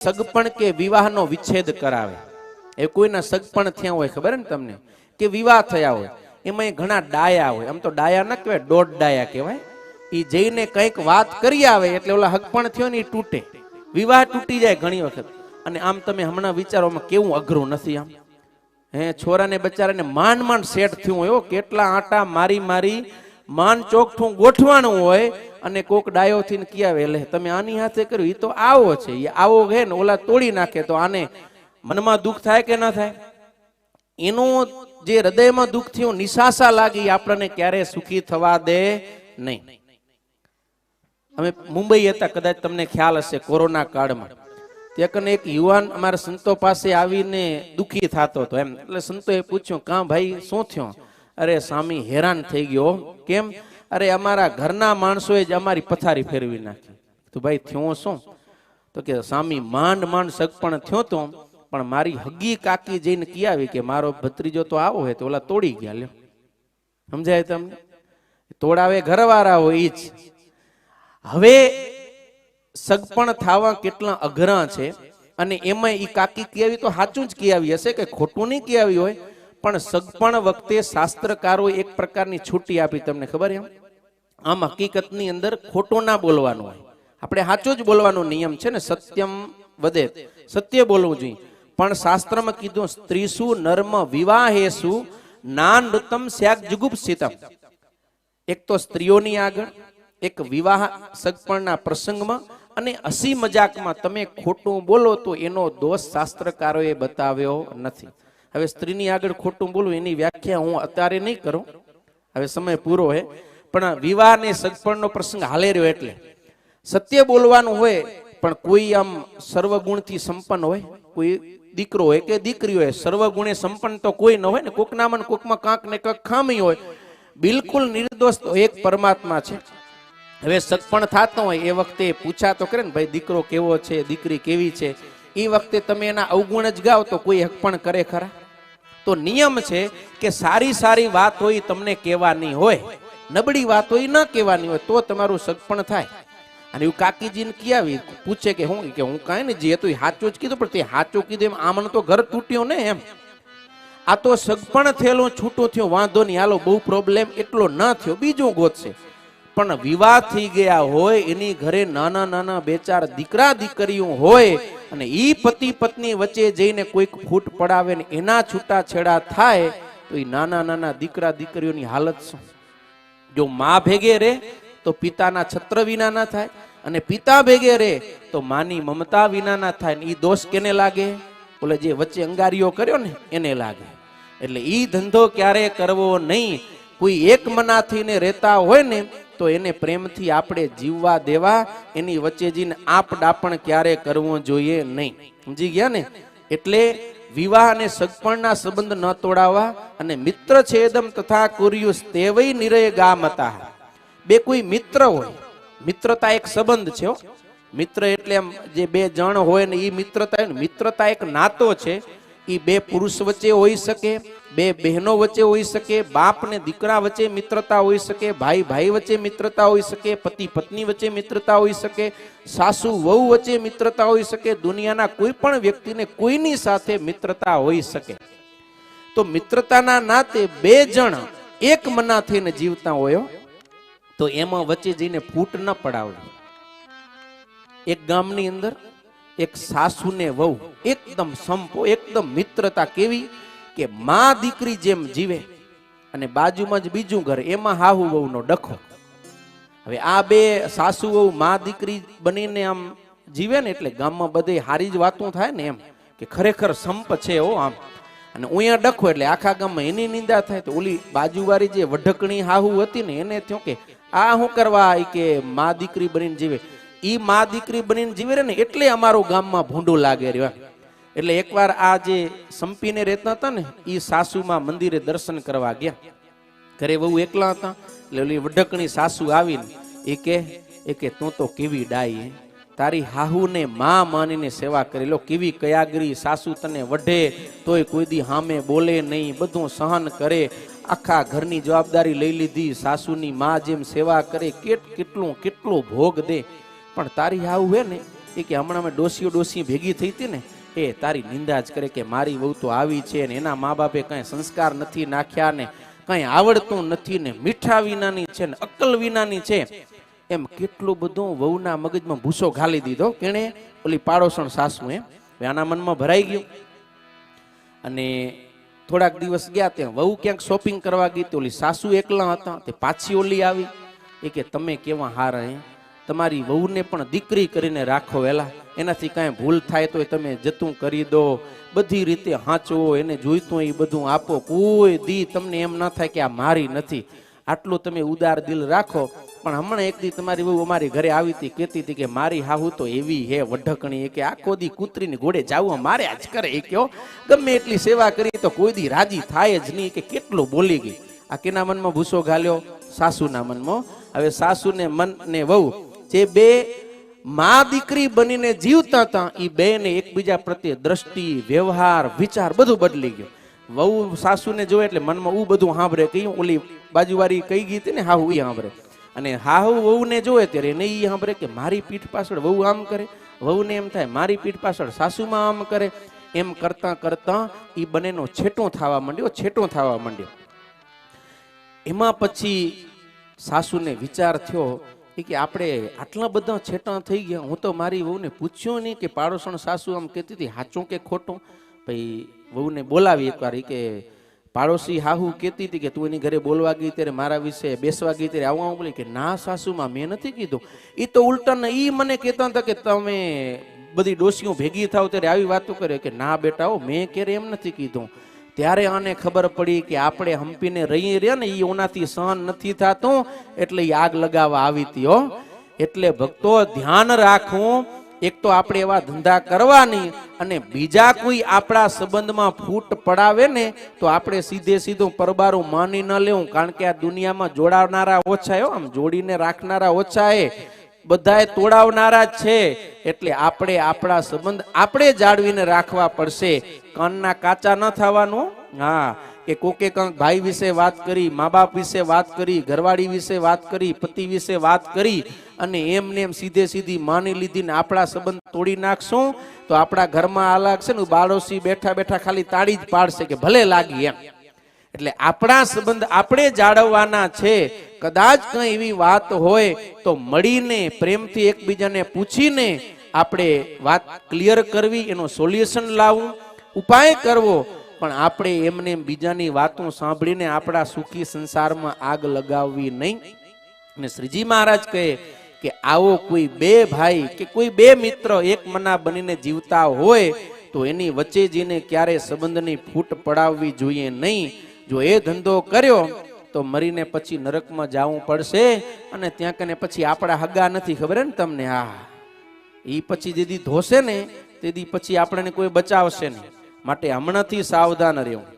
સગપણ કે વિવાહનો વિચ્છેદ કરાવે. એ કોઈના સગપણ થયા હોય, ખબર ને તમને, કે વિવાહ થયા હોય, એમાં ઘણા ડાયા હોય. આમ તો ડાયા ન કહેવાય, દોઢ ડાયા કહેવાય. એ જઈને કંઈક વાત કરી આવે એટલે ઓલા હગપણ થયો ને એ તૂટે, વિવાહ તૂટી જાય ઘણી વખત. અને આમ તમે હમણાં વિચારોમાં કેવું અઘરું નથી. આમ છોરાને બચારાને માંડ માંડ સેટ થયું હોય, કેટલા આટા મારી મારી માન ચોકઠું ગોઠવાનું હોય, અને કોક ડાયો થઈને કિયાવે એટલે તમે આની હાથે કર્યું, એ તો આવો છે, એ આવો હે ને ઓલા તોડી નાખે તો આને મનમાં દુઃખ થાય કે ના થાય? એનું જે હૃદયમાં દુઃખ થયું, નિશાસા લાગી, આપણને ક્યારે સુખી થવા દે નહીં. અમે મુંબઈ હતા, કદાચ તમને ખ્યાલ હશે, કોરોના કાળમાં ત્યાં એક યુવાન અમારા સંતો પાસે આવીને દુઃખી થતો હતો. એમ એટલે સંતોએ પૂછ્યું, કાં ભાઈ શું થયું? અરે સ્વામી, હેરાન થઈ ગયો. કેમ? અરે અમારા ઘરના માણસોએ જ અમારી પથારી ફેરવી નાખી. તો ભાઈ થયું શું? તો કે સ્વામી, માંડ માંડ સગપણ થયો તો, પણ મારી હગી કાકી જઈને કિયાવી કે મારો ભત્રીજો તો આવો હે, તો ઓલા તોડી ગયા. લ્યો, સમજાય તમને? તોડાવે ઘરવાળા હોય ઈ જ. હવે સગપણ થવા કેટલા અઘરા છે. અને એમાં ઈ કાકી કિયાવી તો સાચું જ કિયાવી હશે, કે ખોટું નહીં કિયાવી હોય, પણ સગપણ વખતે શાસ્ત્રકારો એક પ્રકારની છૂટી આપી, તમને ખબર? એમ આમ હકીકતની અંદર ખોટું ના બોલવાનું હોય, આપણે સાચું જ બોલવાનો નિયમ છે ને, સત્યમ વદે, સત્ય બોલવું જોઈએ. પણ શાસ્ત્રમાં કીધું, સ્ત્રીસુ નર્મ વિવાહેસુ નાનૃતમ સ્યાગ જુગુપ્સિતમ. એક તો સ્ત્રીઓની આગળ, એક વિવાહ સગપણના પ્રસંગમાં, અને હસી મજાકમાં તમે ખોટું બોલો તો એનો દોષ શાસ્ત્રકારોએ બતાવ્યો નથી. હવે સ્ત્રીની આગળ ખોટું બોલવું એની વ્યાખ્યા હું અત્યારે નહીં કરું, હવે સમય પૂરો હે. પણ વિવાહ ને સગપણનો પ્રસંગ હાલે રહ્યો એટલે સત્ય બોલવાનું હોય. પણ કોઈ આમ સર્વગુણથી સંપન્ન હોય, કોઈ દીકરો હોય કે દીકરી હોય, સર્વગુણે સંપન્ન તો કોઈ ન હોય ને, કોકનામાં કોકમાં કાંક ને કાંક ખામી હોય. બિલકુલ નિર્દોષ તો એક પરમાત્મા છે. હવે સગપણ થતો હોય એ વખતે પૂછા તો કરે ને, ભાઈ દીકરો કેવો છે, દીકરી કેવી છે, એ વખતે તમે એના અવગુણ જ ગાઓ તો કોઈ હકપણ કરે ખરા? તો નિયમ છે કે સારી સારી વાત હોય તમને કહેવાની હોય, નબળી વાત હોય ન કહેવાની હોય, તો તમારું સગપણ થાય. અને એવું કાકીજીને કિયાવી પૂછે કે હું કાંઈ ને, જે હતું સાચું જ કીધું, પણ તે સાચું કીધું એમ આમને તો ઘર તૂટ્યો ને એમ. આ તો સગપણ થયેલું છૂટું થયું, વાંધો નહીં, હાલો બહુ પ્રોબ્લેમ એટલો ન થયો, બીજું ગોતશે. પણ વિવાહ થઈ ગયા હોય, એની ઘરે નાના નાના બે ચાર દીકરા દીકરીઓ હોય, અને ઈ પતિ પત્ની વચ્ચે જઈને કોઈક ફૂટ પડાવે ને એના છૂટા છેડા થાય, તો એ નાના નાના દીકરા દીકરીઓની હાલત શું? જો માં ભેગે રે તો પિતાના છત્ર વિના ના થાય, અને પિતા ભેગે રે તો માની મમતા વિના ના થાય. ને ઈ દોષ કેને લાગે? બોલે જે વચ્ચે અંગારીઓ કર્યો ને એને લાગે. એટલે ઈ ધંધો ક્યારે કરવો નહીં. કોઈ એક મનાથીને રહેતા હોય ને તો એને પ્રેમથી આપણે જીવવા દેવા, એની વચ્ચે જઈને આપ ડાપણ ક્યારે કરવું જોઈએ નહીં. સમજી ગયા ને? એટલે વિવાહ અને સગપણના સંબંધ ન તોડાવવા. અને મિત્ર છેદમ તથા કુર્યુસ તેવઈ નિરય ગામતા. બે કોઈ મિત્ર હોય, મિત્રતા એક સંબંધ છે. મિત્ર એટલે એમ જે બે જણ હોય ને એ મિત્રતા. મિત્રતા એક નાતો છે. એ બે પુરુષ વચ્ચે હોઈ શકે, બે બહેનો વચ્ચે હોઈ શકે, બાપ ને દીકરા વચ્ચે મિત્રતા હોઈ શકે, ભાઈ ભાઈ વચ્ચે મિત્રતા હોઈ શકે, પતિ પત્ની વચ્ચે મિત્રતા હોઈ શકે, સાસુ વહુ વચ્ચે મિત્રતા હોઈ શકે, દુનિયાના કોઈ પણ વ્યક્તિને કોઈની સાથે મિત્રતા હોઈ શકે. તો મિત્રતાના નાતે બે જણ એક મના થઈને જીવતા હોય, તો એમાં વચ્ચે જઈને ફૂટ ન પડાવવી. એક ગામની અંદર એક સાસુ ને વહુ એકદમ સંપો, એકદમ મિત્રતા. કેવી કે માં દીકરી જેમ જીવે, અને બાજુમાં જ બીજું ઘર, એમાં હાહુ વહુ નો ડખો. હવે આ બે સાસુ વહુ માં દીકરી બનીને આમ જીવે ને, એટલે ગામમાં બધે હારી જ વાતું થાય ને, એમ કે ખરેખર સંપ છે હો આમ. અને અહીંયા ડખો એટલે આખા ગામમાં એની નિંદા થાય. તો ઓલી બાજુવાળી જે વઢકણી હાહુ હતી ને એને થયું કે આ શું કરવા, કે માં દીકરી બનીને જીવે. ઈ માં દીકરી બનીને જીવે ને એટલે અમારું ગામમાં ભૂંડું લાગે રહ્યો. એટલે એકવાર આ જે સંપીને રહેતા હતા ને, ઈ સાસુમાં મંદિરે દર્શન કરવા ગયા. ઘરે બહુ એકલા હતા. એટલે ઓલી વઢકણી સાસુ આવીને એ કે તું તો કેવી ડાઈ, તારી હાહુને માં માનીને સેવા કરી લો. કેવી કયાગરી સાસુ તને વઢે તોય કોઈ દી હામે બોલે નહીં, બધું સહન કરે, આખા ઘરની જવાબદારી લઈ લીધી, સાસુની માં જેમ સેવા કરે, કેટલું ભોગ દે. પણ તારી હાહુ હે ને એ કે હમણાં અમે ડોસી ભેગી થઈ હતી ને એ તારી નિંદા જ કરે કે મારી વહુ તો આવી છે ને એના મા બાપે કઈ સંસ્કાર નથી નાખ્યા ને કઈ આવડતું નથી ને મીઠા વિનાની છે ને અક્કલ વિનાની છે, એમ કેટલું બધું વહુના મગજમાં ભૂસો ઘાલી દીધો કેણે ઓલી પાડોશણ સાસુ એમ આના મનમાં ભરાઈ ગયું. અને થોડાક દિવસ ગયા ત્યાં વહુ ક્યાંક શોપિંગ કરવા ગઈ તો ઓલી સાસુ એકલા હતા, તે પાછી ઓલી આવી એ કે તમે કેવા હારા હે, તમારી વહુને પણ દીકરી કરીને રાખો વેલા, એનાથી કાંઈ ભૂલ થાય તો તમે જતું કરી દો, બધી રીતે હાંચવો, એને જોઈતું એ બધું આપો, કોઈ દી તમને એમ ના થાય કે આ મારી નથી, આટલું તમે ઉદાર દિલ રાખો. પણ હમણાં એક દી તમારી વહુ અમારી ઘરે આવી હતી, કહેતી હતી કે મારી હાહુ તો એવી હે વઢકણી કે આખો દી કૂતરીની ઘોડે જાવું મારે આજ કરે એ કયો, ગમે એટલી સેવા કરી તો કોઈ દી રાજી થાય જ નહીં, કે કેટલું બોલી ગઈ. આ કેના મનમાં ભૂસો ઘાલ્યો? સાસુના મનમાં. હવે સાસુને મન ને વહુ જે બે મા દીકરી બનીને જીવતા હતા એ બે ને એકબીજા પ્રત્યે દ્રષ્ટિ, વ્યવહાર, વિચાર બધું બદલી ગયું. વહુ સાસુને જોવે એટલે મનમાં બધું સાંભળે, કયું ઓલી બાજુવાળી કઈ ગઈ હતી ને હાહુ એ સાંભળે, અને હાહુ વહુને જોવે ત્યારે એને એ સાંભળે કે મારી પીઠ પાછળ વહુ આમ કરે, વહુને એમ થાય મારી પીઠ પાછળ સાસુમાં આમ કરે. એમ કરતા કરતા એ બંનેનો છેટો થવા માંડ્યો. એમાં પછી સાસુને વિચાર થયો કે આપણે આટલા બધા છેટા થઈ ગયા, હું તો મારી વહુને પૂછ્યું નહીં કે પાડોશણ સાસુ આમ કહેતી હતી સાચું કે ખોટું. ભાઈ વહુને બોલાવી એકવાર, કે પાડોશી હાહુ કહેતી હતી કે તું એની ઘરે બોલવા ગઈ ત્યારે મારા વિશે બેસવા ગઈ ત્યારે આવું બોલી, કે ના સાસુમાં મેં નથી કીધું, એ તો ઉલટા એ મને કહેતા હતા કે તમે બધી ડોસીઓ ભેગી થાવ ત્યારે આવી વાતો કરે, કે ના બેટા મેં ક્યારે એમ નથી કીધું. ત્યારે આને ખબર પડી કે આપણે હંપીને રહી રહ્યા ને એ ઓનાથી સહન નથી થતું, એટલે એ આગ લગાવવા આવી હતી હો. એટલે ભક્તો ધ્યાન રાખવું, એક તો આપણે એવા ધંધા કરવાની, અને બીજા કોઈ આપણા સંબંધમાં ફૂટ પડાવે ને તો આપણે સીધું પરબારું માની ન લેવું, કારણ કે આ દુનિયામાં જોડાવનારા ઓછા, આમ જોડીને રાખનારા ઓછા, બધાએ તોડાવનારા જ છે. એટલે આપણે આપણા સંબંધ આપણે જાળવીને રાખવા પડશે, કાનના કાચા ન થવાનું. હા, કે કોકે કંઈક ભાઈ વિશે વાત કરી, મા બાપ વિશે વાત કરી, ઘરવાળી વિશે વાત કરી, પતિ વિશે વાત કરી, અને એમને એમ સીધી માની લીધી ને આપણા સંબંધ તોડી નાખશું તો આપણા ઘરમાં આ લાગશે ને બાળોસી બેઠા બેઠા ખાલી તાળી જ પાડશે કે ભલે લાગી એમ. એટલે આપણા સંબંધ આપણે જાળવવાના છે. કદાચ કઈ એવી વાત હોય તો મળીને પ્રેમથી એકબીજાને પૂછીને આપણે વાત ક્લિયર કરવી, એનો સોલ્યુશન લાવવું, ઉપાય કરવો. પણ આપણે એમને બીજાની વાતો સાંભળીને આપણા સુખી સંસારમાં આગ લગાવવી નહીં. અને શ્રીજી મહારાજ કહે કે આવો કોઈ બે ભાઈ કે કોઈ બે મિત્ર એક મના બનીને જીવતા હોય તો એની વચ્ચે જઈને ક્યારે સંબંધની ફૂટ પડાવવી જોઈએ નહીં. જો એ ધંધો કર્યો તો મરીને પછી નરકમાં જવું પડશે, અને ત્યાં કને પછી આપણા હગા નથી, ખબર ને તમને? હા, એ પછી જેદી ધોશે ને તેથી પછી આપણને કોઈ બચાવશે નહીં. માટે હમણાંથી સાવધાન રહેવું.